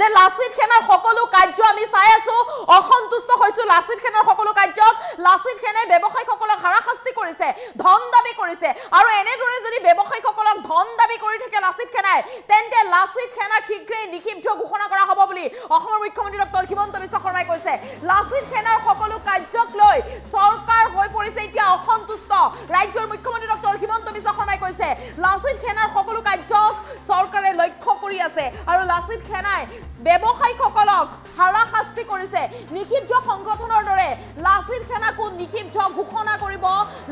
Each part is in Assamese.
যে লাচিত সেনাৰ সকলো কাৰ্য আমি চাই আছো অসন্তুষ্ট হৈছো লাচিত সেনাৰ সকলো কাৰ্যক লাচিত সেনাই ব্যৱসায়ীসকলক হাৰাশাস্তি কৰিছে ধন দাবী কৰিছে আৰু এনেদৰে যদি ব্যৱসায়ীসকলক ধন দাবী কৰি থাকে লাচিত সেনাই তেন্তে লাচিত সেনাক শীঘ্ৰেই নিষিদ্ধ ঘোষণা কৰা হ'ব বুলি অসমৰ মুখ্যমন্ত্ৰী ডক্টৰ হিমন্ত বিশ্ব শৰ্মাই কৈছে লাচিত সেনাৰ সকলো কাৰ্যক লৈ চৰকাৰ হৈ পৰিছে এতিয়া অসন্তুষ্ট ৰাজ্যৰ মুখ্যমন্ত্ৰী ডক্টৰ হিমন্ত বিশ্ব শৰ্মাই কৈছে লাচিত সেনাৰ সকলো কাৰ্যক চৰকাৰে লক্ষ্য কৰি আছে আৰু লাচিত সেনাই ব্যৱসায়ীসকলক হাৰাশাস্তি কৰিছে নিষিদ্ধ সংগঠনৰ দৰে লাচিত সেনাকো নিষিদ্ধ ঘোষণা কৰিব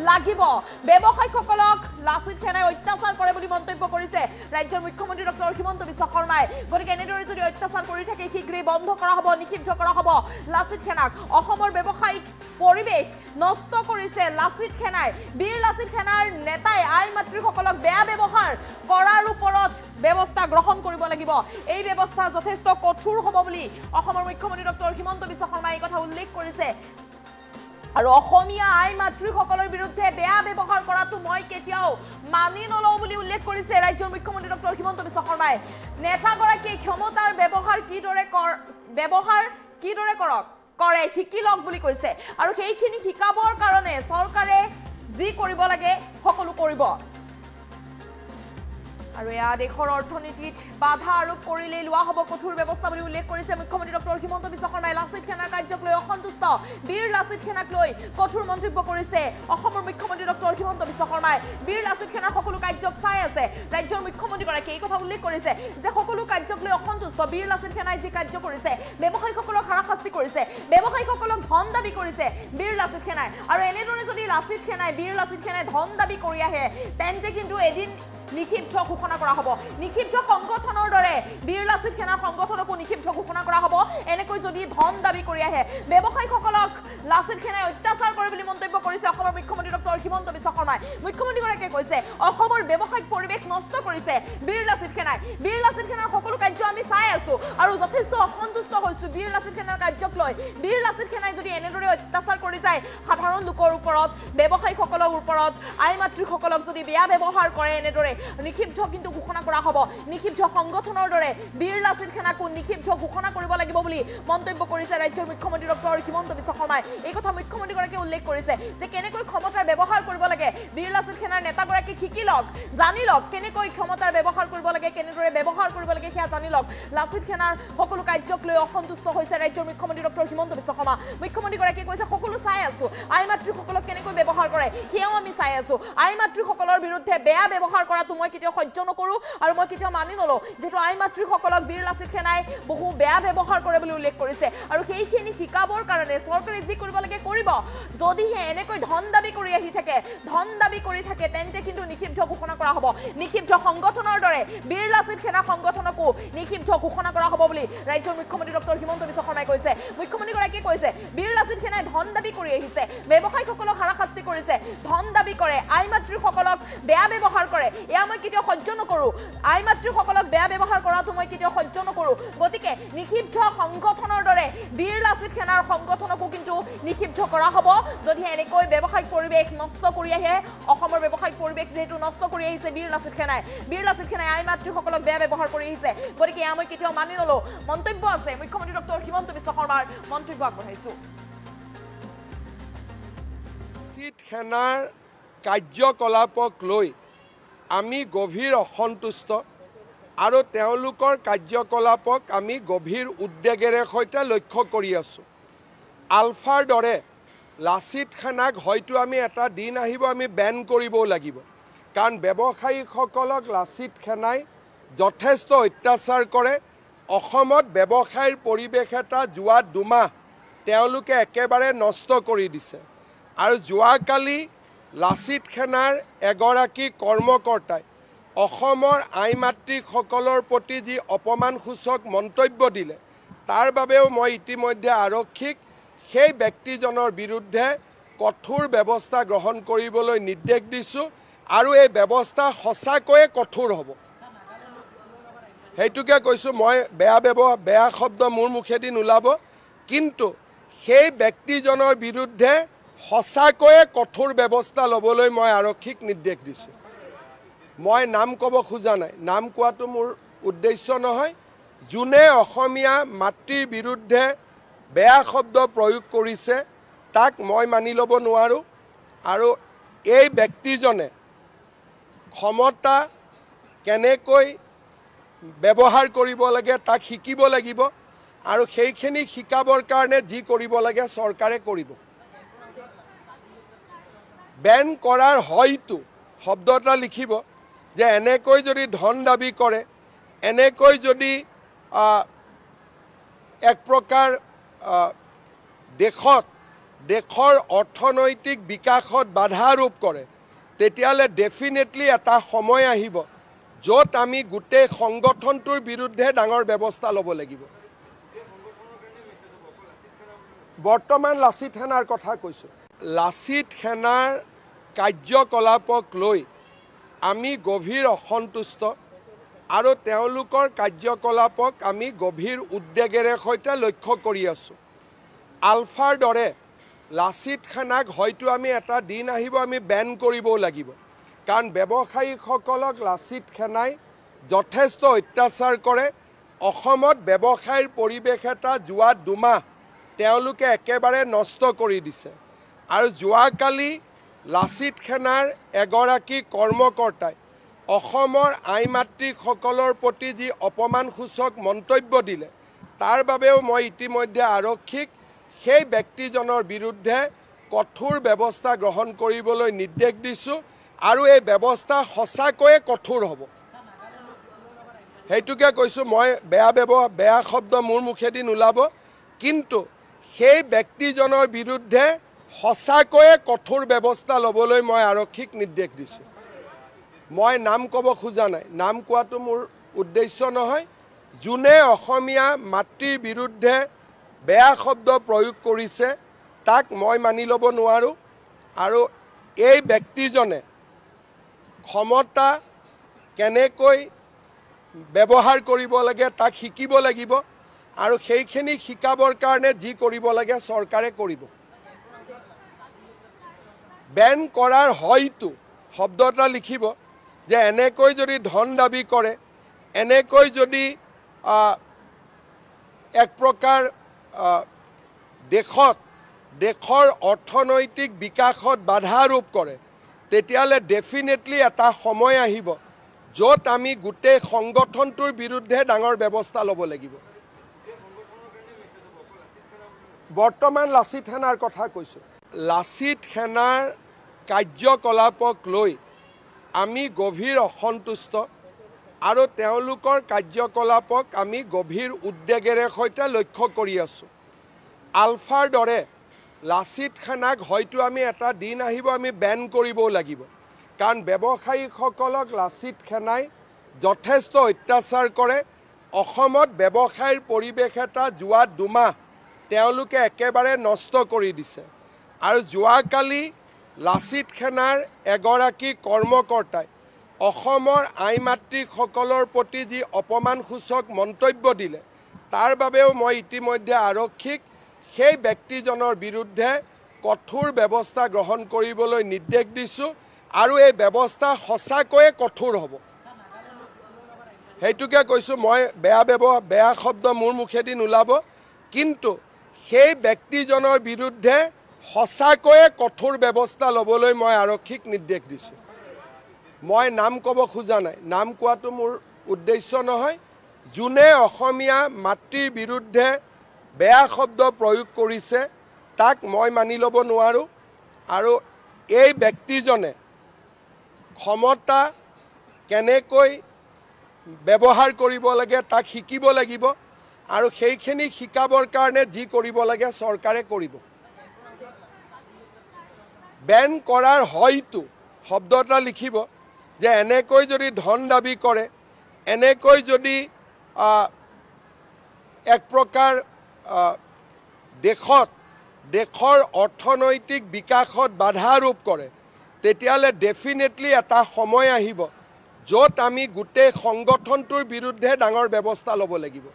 লাগিব ব্যৱসায়ীসকলক লাচিত সেনাই অত্যাচাৰ কৰে বুলি মন্তব্য কৰিছে ৰাজ্যৰ মুখ্যমন্ত্ৰী ডক্টৰ হিমন্ত বিশ্ব শৰ্মাই গতিকে এনেদৰে যদি অত্যাচাৰ কৰি থাকে শীঘ্ৰেই বন্ধ কৰা হ'ব নিষিদ্ধ কৰা হ'ব লাচিত সেনাক অসমৰ ব্যৱসায়িক পৰিৱেশ নষ্ট কৰিছে লাচিত সেনাই বীৰ লাচিত সেনাৰ নেতাই আই মাতৃসকলক বেয়া ব্যৱহাৰ কৰাৰ ওপৰত ব্যৱস্থা গ্ৰহণ কৰিব লাগিব এই ব্যৱস্থা যথেষ্ট কঠোৰ হ'ব বুলি অসমৰ মুখ্যমন্ত্ৰী ডক্টৰ হিমন্ত বিশ্ব শৰ্মাই এই কথা উল্লেখ কৰিছে আৰু অসমীয়া আই মাতৃসকলৰ বিৰুদ্ধে বেয়া ব্যৱহাৰ কৰাটো মই কেতিয়াও মানি নলওঁ বুলি উল্লেখ কৰিছে ৰাজ্যৰ মুখ্যমন্ত্ৰী ডক্টৰ হিমন্ত বিশ্ব শৰ্মাই নেতাগৰাকীয়ে ক্ষমতাৰ ব্যৱহাৰ কিদৰে কৰে শিকি লওক বুলি কৈছে আৰু সেইখিনি শিকাবৰ কাৰণে চৰকাৰে যি কৰিব লাগে সকলো কৰিব আৰু এয়া দেশৰ অৰ্থনীতিত বাধা আৰোপ কৰিলে লোৱা হ'ব কঠোৰ ব্যৱস্থা বুলি উল্লেখ কৰিছে মুখ্যমন্ত্ৰী ডক্টৰ হিমন্ত বিশ্ব শৰ্মাই লাচিত সেনাৰ কাৰ্যক লৈ অসন্তুষ্ট বীৰ লাচিত সেনাক লৈ কঠোৰ মন্তব্য কৰিছে অসমৰ মুখ্যমন্ত্ৰী ডক্টৰ হিমন্ত বিশ্ব শৰ্মাই বীৰ লাচিত সেনাৰ সকলো কাৰ্যক চাই আছে ৰাজ্যৰ মুখ্যমন্ত্ৰীগৰাকীয়ে এই কথা উল্লেখ কৰিছে যে সকলো কাৰ্যক লৈ অসন্তুষ্ট বীৰ লাচিত সেনাই যি কাৰ্য কৰিছে ব্যৱসায়ীসকলক হাৰাশাস্তি কৰিছে ব্যৱসায়ীসকলক ধন দাবী কৰিছে বীৰ লাচিত সেনাই আৰু এনেদৰে যদি বীৰ লাচিত সেনাই ধন দাবী কৰি আহে তেন্তে কিন্তু এদিন নিষিদ্ধ ঘোষণা কৰা হ'ব নিষিদ্ধ সংগঠনৰ দৰে বীৰ লাচিত সেনাৰ সংগঠনকো নিষিদ্ধ ঘোষণা কৰা হ'ব এনেকৈ যদি ধন দাবী কৰি আহে ব্যৱসায়ীসকলক লাচিত সেনাই অত্যাচাৰ কৰে বুলি মন্তব্য কৰিছে অসমৰ মুখ্যমন্ত্ৰী ডক্টৰ হিমন্ত বিশ্ব শৰ্মাই মুখ্যমন্ত্ৰীগৰাকীয়ে কৈছে অসমৰ ব্যৱসায়িক পৰিৱেশ নষ্ট কৰিছে বীৰ লাচিত সেনাৰ সকলো কাৰ্য আমি চাই আছো আৰু যথেষ্ট অসন্তুষ্ট হৈছো বীৰ লাচিত সেনাৰ কাৰ্যক লৈ বীৰ লাচিত সেনাই যদি এনেদৰে অত্যাচাৰ কৰি যায় সাধাৰণ লোকৰ ওপৰত ব্যৱসায়ীসকলৰ ওপৰত আই মাতৃসকলক যদি বেয়া ব্যৱহাৰ কৰে এনেদৰে নিষিদ্ধ কিন্তু ঘোষণা কৰা হ'ব নিষিদ্ধ সংগঠনৰ দৰে বীৰ লাচিত সেনাকো নিষিদ্ধ ঘোষণা কৰিব লাগিব বুলি মন্তব্য কৰিছে ৰাজ্যৰ মুখ্যমন্ত্ৰী ডক্টৰ হিমন্ত বিশ্ব শৰ্মাই এই কথা মুখ্যমন্ত্ৰীগৰাকীয়ে উল্লেখ কৰিছে যে কেনেকৈ ক্ষমতাৰ ব্যৱহাৰ কৰিব লাগে বীৰ লাচিত সেনাৰ নেতাগৰাকী শিকি লওক জানি লওক কেনেকৈ ক্ষমতাৰ ব্যৱহাৰ কৰিব লাগে কেনেদৰে ব্যৱহাৰ কৰিব লাগে সেয়া জানি লওক লাচিত সেনাৰ সকলো কাৰ্যক লৈ অসন্তুষ্ট হৈছে ৰাজ্যৰ মুখ্যমন্ত্ৰী ডক্টৰ হিমন্ত বিশ্ব শৰ্মা মুখ্যমন্ত্ৰীগৰাকীয়ে কৈছে সকলো চাই আছো আই মাতৃসকলক কেনেকৈ ব্যৱহাৰ কৰে সেয়াও আমি চাই আছো আই মাতৃসকলৰ বিৰুদ্ধে বেয়া ব্যৱহাৰ কৰাটো মই কেতিয়াও সহ্য নকৰো আৰু মই কেতিয়াও মানি নলওঁ যেটো আই মাতৃসকলক বীৰ লাচিত সেনাই বহু বেয়া ব্যৱহাৰ কৰে বুলি উল্লেখ কৰিছে আৰু সেইখিনি শিকাবৰ কাৰণে চৰকাৰে যি কৰিব লাগে কৰিব যদিহে এনেকৈ ধন দাবী কৰি থাকে তেন্তে কিন্তু নিষিদ্ধ ঘোষণা কৰা হ'ব নিষিদ্ধ সংগঠনৰ দৰে বীৰ লাচিত সেনা সংগঠনকো নিষিদ্ধ ঘোষণা কৰা হ'ব বুলি ৰাজ্যৰ মুখ্যমন্ত্ৰী ডক্টৰ হিমন্ত বিশ্ব শৰ্মাই কৈছে মুখ্যমন্ত্ৰীগৰাকীয়ে কৈছে বীৰ লাচিত সেনাই ধন দাবী কৰি আহিছে ব্যৱসায়ীসকলক হাৰাশাস্তি কৰিছে ধন দাবী কৰে আই মাতৃসকলক বেয়া ব্যৱহাৰ কৰে এয়া মই কেতিয়াও সহ্য নকৰো আই মাতৃসকলক বেয়া ব্যৱহাৰ কৰাটো মই কেতিয়াও সহ্য নকৰো গতিকে নিষিদ্ধ সংগঠনৰ দৰে বীৰ লাচিত সেনাৰ সংগঠনকো কিন্তু নিষিদ্ধ কৰা হ'ব যদি এনেকৈ ব্যৱসায়িক পৰিৱেশ নষ্ট কৰি আহে অসমৰ ব্যৱসায়িক পৰিৱেশ যেহেতু নষ্ট কৰি আহিছে বীৰ লাচিত সেনাই আই মাতৃসকলক বেয়া ব্যৱহাৰ কৰি আহিছে গতিকে এয়া মই কেতিয়াও মানি নলওঁ মন্তব্য আছে মুখ্যমন্ত্ৰী ডক্টৰ হিমন্ত বিশ্ব শৰ্মাৰ মন্তব্য আগবঢ়াইছো লাচিত সেনাৰ কাৰ্যকলাপক লৈ আমি গভীৰ অসন্তুষ্ট আৰু তেওঁলোকৰ কাৰ্যকলাপক আমি গভীৰ উদ্বেগেৰে সৈতে লক্ষ্য কৰি আছোঁ আলফাৰ দৰে লাচিত সেনাক হয়তো আমি এটা দিন আহিব আমি বেন কৰিবও লাগিব কাৰণ ব্যৱসায়ীসকলক লাচিত সেনাই যথেষ্ট অত্যাচাৰ কৰে অসমত ব্যৱসায়ৰ পৰিৱেশ এটা যোৱা দুমাহ তেওঁলোকে একেবাৰে নষ্ট কৰি দিছে আৰু যোৱাকালি লাচিত সেনাৰ এগৰাকী কৰ্মকৰ্তাই অসমৰ আই মাতৃসকলৰ প্ৰতি যি অপমানসূচক মন্তব্য দিলে তাৰ বাবেও মই ইতিমধ্যে আৰক্ষীক সেই ব্যক্তিজনৰ বিৰুদ্ধে কঠোৰ ব্যৱস্থা গ্ৰহণ কৰিবলৈ নিৰ্দেশ দিছোঁ আৰু এই ব্যৱস্থা সঁচাকৈয়ে কঠোৰ হ'ব সেইটোকে কৈছোঁ মই বেয়া শব্দ মোৰ মুখেদি নোলাব কিন্তু সেই ব্যক্তিজনৰ বিৰুদ্ধে সঁচাকৈয়ে কঠোৰ ব্যৱস্থা ল'বলৈ মই আৰক্ষীক নিৰ্দেশ দিছোঁ মই নাম ক'ব খোজা নাই নাম কোৱাটো মোৰ উদ্দেশ্য নহয় যোনে অসমীয়া মাতৃৰ বিৰুদ্ধে বেয়া শব্দ প্ৰয়োগ কৰিছে তাক মই মানি ল'ব নোৱাৰোঁ আৰু এই ব্যক্তিজনে ক্ষমতা কেনেকৈ ব্যৱহাৰ কৰিব লাগে তাক শিকিব লাগিব আৰু সেইখিনি শিকাবৰ কাৰণে যি কৰিব লাগে চৰকাৰে কৰিব। বেন কৰাৰ হয়তো শব্দ এটা লিখিব যে এনেকৈ যদি ধন দাবী কৰে, এনেকৈ যদি এক প্ৰকাৰ দেশৰ অৰ্থনৈতিক বিকাশত বাধা আৰোপ কৰে, তেতিয়াহ'লে ডেফিনেটলি এটা সময় আহিব য'ত আমি গোটেই সংগঠনটোৰ বিৰুদ্ধে ডাঙৰ ব্যৱস্থা ল'ব লাগিব। বৰ্তমান লাচিত সেনাৰ কথা কৈছোঁ। লাচিত সেনাৰ কাৰ্যকলাপক লৈ আমি গভীৰ অসন্তুষ্ট আৰু তেওঁলোকৰ কাৰ্যকলাপক আমি গভীৰ উদ্বেগেৰে সৈতে লক্ষ্য কৰি আছোঁ। আলফাৰ দৰে লাচিত সেনাক হয়তো আমি এটা দিন আহিব আমি বেন কৰিবও লাগিব, কাৰণ ব্যৱসায়ীসকলক লাচিত সেনাই যথেষ্ট অত্যাচাৰ কৰে। অসমত ব্যৱসায়ৰ পৰিৱেশ এটা যোৱা 2 মাহ তেওঁলোকে একেবাৰে নষ্ট কৰি দিছে আৰু যোৱাকালি লাচিত সেনাৰ এগৰাকী কৰ্মকৰ্তাই অসমৰ আই মাতৃসকলৰ প্ৰতি যি অপমানসূচক মন্তব্য দিলে, তাৰ বাবেও মই ইতিমধ্যে আৰক্ষীক সেই ব্যক্তিজনৰ বিৰুদ্ধে কঠোৰ ব্যৱস্থা গ্ৰহণ কৰিবলৈ নিৰ্দেশ দিছোঁ আৰু এই ব্যৱস্থা সঁচাকৈয়ে কঠোৰ হ'ব। সেইটোকে কৈছোঁ, মই বেয়া শব্দ মোৰ মুখেদি নোলাব, কিন্তু সেই ব্যক্তিজনৰ বিৰুদ্ধে সঁচাকৈয়ে কঠোৰ ব্যৱস্থা ল'বলৈ মই আৰক্ষীক নিৰ্দেশ দিছোঁ। মই নাম ক'ব খোজা নাই, নাম কোৱাটো মোৰ উদ্দেশ্য নহয়। যোনে অসমীয়া মাতৃৰ বিৰুদ্ধে বেয়া শব্দ প্ৰয়োগ কৰিছে তাক মই মানি ল'ব নোৱাৰোঁ আৰু এই ব্যক্তিজনে ক্ষমতা কেনেকৈ ব্যৱহাৰ কৰিব লাগে তাক শিকিব লাগিব আৰু সেইখিনি শিকাবৰ কাৰণে যি কৰিব লাগে চৰকাৰে কৰিব। বেন কৰাৰ হয়তো শব্দ এটা লিখিব যে এনেকৈ যদি ধন দাবী কৰে, এনেকৈ যদি এক প্ৰকাৰ দেশৰ অৰ্থনৈতিক বিকাশত বাধা আৰোপ কৰে, তেতিয়াহ'লে ডেফিনেটলি এটা সময় আহিব য'ত আমি গোটেই সংগঠনটোৰ বিৰুদ্ধে ডাঙৰ ব্যৱস্থা ল'ব লাগিব। বৰ্তমান লাচিত সেনাৰ কথা কৈছোঁ। লাচিত সেনাৰ কাৰ্যকলাপক লৈ আমি গভীৰ অসন্তুষ্ট আৰু তেওঁলোকৰ কাৰ্যকলাপক আমি গভীৰ উদ্বেগেৰে সৈতে লক্ষ্য কৰি আছোঁ। আলফাৰ দৰে লাচিত সেনাক হয়তো আমি এটা দিন আহিব আমি বেন কৰিবও লাগিব, কাৰণ ব্যৱসায়ীসকলক লাচিত সেনাই যথেষ্ট অত্যাচাৰ কৰে। অসমত ব্যৱসায়ৰ পৰিৱেশ এটা যোৱা 2 মাহ তেওঁলোকে একেবাৰে নষ্ট কৰি দিছে আৰু যোৱাকালি লাচিত সেনাৰ এগৰাকী কৰ্মকৰ্তাই অসমৰ আই মাতৃসকলৰ প্ৰতি যি অপমানসূচক মন্তব্য দিলে, তাৰ বাবেও মই ইতিমধ্যে আৰক্ষীক সেই ব্যক্তিজনৰ বিৰুদ্ধে কঠোৰ ব্যৱস্থা গ্ৰহণ কৰিবলৈ নিৰ্দেশ দিছোঁ আৰু এই ব্যৱস্থা সঁচাকৈয়ে কঠোৰ হ'ব। সেইটোকে কৈছোঁ, মই বেয়া শব্দ মোৰ মুখেদি নোলাব, কিন্তু সেই ব্যক্তিজনৰ বিৰুদ্ধে সঁচাকৈয়ে কঠোৰ ব্যৱস্থা ল'বলৈ মই আৰক্ষীক নিৰ্দেশ দিছোঁ। মই নাম ক'ব খোজা নাই, নাম কোৱাটো মোৰ উদ্দেশ্য নহয়। যোনে অসমীয়া মাতৃৰ বিৰুদ্ধে বেয়া শব্দ প্ৰয়োগ কৰিছে তাক মই মানি ল'ব নোৱাৰোঁ আৰু এই ব্যক্তিজনে ক্ষমতা কেনেকৈ ব্যৱহাৰ কৰিব লাগে তাক শিকিব লাগিব আৰু সেইখিনি শিকাবৰ কাৰণে যি কৰিব লাগে চৰকাৰে কৰিব। বেন কৰাৰ হয়তো শব্দ এটা লিখিব যে এনেকৈ যদি ধন দাবী কৰে, এনেকৈ যদি এক প্ৰকাৰ দেশৰ অৰ্থনৈতিক বিকাশত বাধা আৰোপ কৰে, তেতিয়াহ'লে ডেফিনেটলি এটা সময় আহিব য'ত আমি গোটেই সংগঠনটোৰ বিৰুদ্ধে ডাঙৰ ব্যৱস্থা ল'ব লাগিব।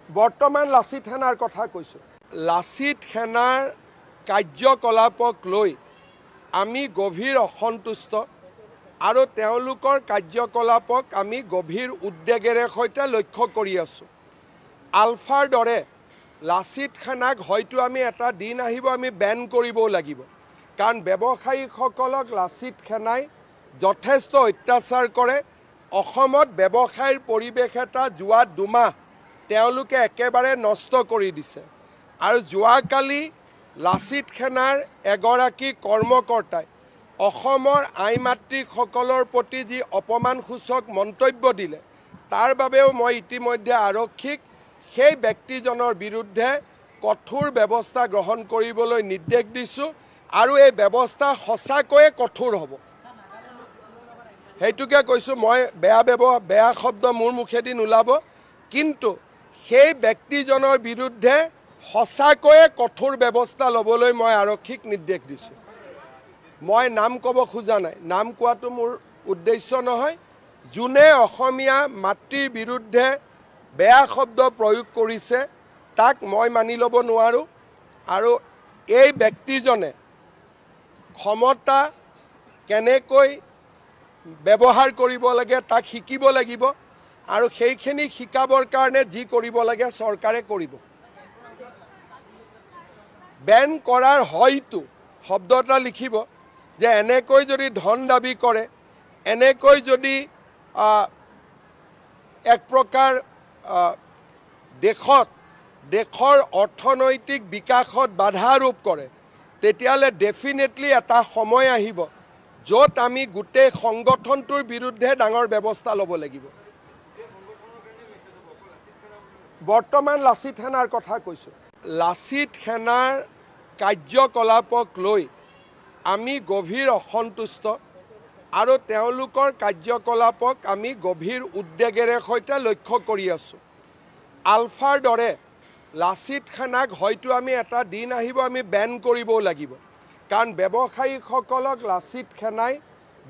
বৰ্তমান লাচিত সেনাৰ কথা কৈছোঁ। লাচিত সেনাৰ কাৰ্যকলাপক লৈ আমি গভীৰ অসন্তুষ্ট আৰু তেওঁলোকৰ কাৰ্যকলাপক আমি গভীৰ উদ্বেগেৰে সৈতে লক্ষ্য কৰি আছোঁ। আলফাৰ দৰে লাচিত খানাক হয়তো আমি এটা দিন আহিব আমি বেন কৰিবও লাগিব, কাৰণ ব্যৱসায়ীসকলক লাচিত খানাই যথেষ্ট অত্যাচাৰ কৰে। অসমত ব্যৱসায়ৰ পৰিৱেশ এটা যোৱা 2 মাহ তেওঁলোকে একেবাৰে নষ্ট কৰি দিছে। আৰু যোৱাকালি লাচিত খানাৰ এগৰাকী কৰ্মকৰ্তাই অসমৰ আই মাতৃসকলৰ প্ৰতি যি অপমানসূচক মন্তব্য দিলে, তাৰ বাবেও মই ইতিমধ্যে আৰক্ষীক সেই ব্যক্তিজনৰ বিৰুদ্ধে কঠোৰ ব্যৱস্থা গ্ৰহণ কৰিবলৈ নিৰ্দেশ দিছোঁ আৰু এই ব্যৱস্থা সঁচাকৈয়ে কঠোৰ হ'ব। সেইটোকে কৈছোঁ, মই বেয়া শব্দ মোৰ মুখেদি নোলাব, কিন্তু সেই ব্যক্তিজনৰ বিৰুদ্ধে সঁচাকৈয়ে কঠোৰ ব্যৱস্থা ল'বলৈ মই আৰক্ষীক নিৰ্দেশ দিছোঁ। মই নাম ক'ব খোজা নাই, নাম কোৱাটো মোৰ উদ্দেশ্য নহয়। যোনে অসমীয়া মাতৃৰ বিৰুদ্ধে বেয়া শব্দ প্ৰয়োগ কৰিছে তাক মই মানি ল'ব নোৱাৰোঁ। আৰু এই ব্যক্তিজনে ক্ষমতা কেনেকৈ ব্যৱহাৰ কৰিব লাগে তাক শিকিব লাগিব, আৰু সেইখিনি শিকাবৰ কাৰণে যি কৰিব লাগে চৰকাৰে কৰিব। বেন কৰাৰ হয়তো শব্দ এটা লিখিব যে এনেকৈ যদি ধন দাবী কৰে, এনেকৈ যদি এক প্ৰকাৰ দেশৰ অৰ্থনৈতিক বিকাশত বাধা আৰোপ কৰে, তেতিয়াহ'লে ডেফিনেটলি এটা সময় আহিব য'ত আমি গোটেই সংগঠনটোৰ বিৰুদ্ধে ডাঙৰ ব্যৱস্থা ল'ব লাগিব। বৰ্তমান লাচিত সেনাৰ কথা কৈছোঁ। লাচিত সেনাৰ কাৰ্যকলাপক লৈ আমি গভীৰ অসন্তুষ্ট আৰু তেওঁলোকৰ কাৰ্যকলাপক আমি গভীৰ উদ্বেগেৰে সৈতে লক্ষ্য কৰি আছোঁ। আলফাৰ দৰে লাচিত খানাক হয়তো আমি এটা দিন আহিব আমি বেন কৰিবও লাগিব, কাৰণ ব্যৱসায়ীসকলক লাচিত খানাই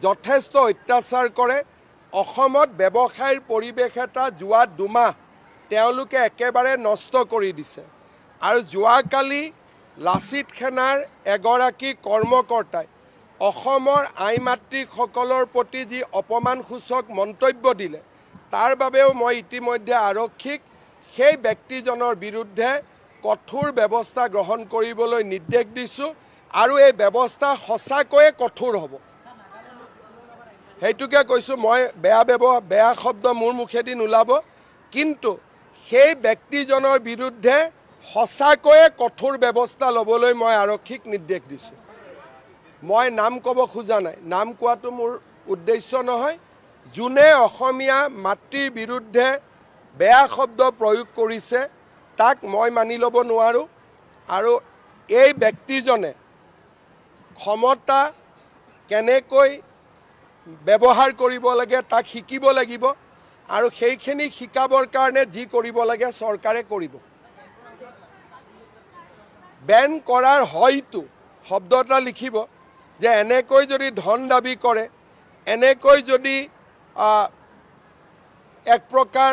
যথেষ্ট অত্যাচাৰ কৰে। অসমত ব্যৱসায়ৰ পৰিৱেশ এটা যোৱা 2 মাহ তেওঁলোকে একেবাৰে নষ্ট কৰি দিছে। আৰু যোৱাকালি লাচিত খানাৰ এগৰাকী কৰ্মকৰ্তাই অসমৰ আই মাতৃসকলৰ প্ৰতি যি অপমানসূচক মন্তব্য দিলে, তাৰ বাবেও মই ইতিমধ্যে আৰক্ষীক সেই ব্যক্তিজনৰ বিৰুদ্ধে কঠোৰ ব্যৱস্থা গ্ৰহণ কৰিবলৈ নিৰ্দেশ দিছোঁ আৰু এই ব্যৱস্থা সঁচাকৈয়ে কঠোৰ হ'ব। সেইটোকে কৈছোঁ, মই বেয়া শব্দ মোৰ মুখেদি নোলাব, কিন্তু সেই ব্যক্তিজনৰ বিৰুদ্ধে সঁচাকৈয়ে কঠোৰ ব্যৱস্থা ল'বলৈ মই আৰক্ষীক নিৰ্দেশ দিছোঁ। মই নাম ক'ব খোজা নাই, নাম কোৱাটো মোৰ উদ্দেশ্য নহয়। যোনে অসমীয়া মাতৃৰ বিৰুদ্ধে বেয়া শব্দ প্ৰয়োগ কৰিছে তাক মই মানি ল'ব নোৱাৰোঁ। আৰু এই ব্যক্তিজনে ক্ষমতা কেনেকৈ ব্যৱহাৰ কৰিব লাগে তাক শিকিব লাগিব, আৰু সেইখিনি শিকাবৰ কাৰণে যি কৰিব লাগে চৰকাৰে কৰিব। বেন কৰাৰ হয়তো শব্দ এটা লিখিব যে এনেকৈ যদি ধন দাবী কৰে, এনেকৈ যদি এক প্ৰকাৰ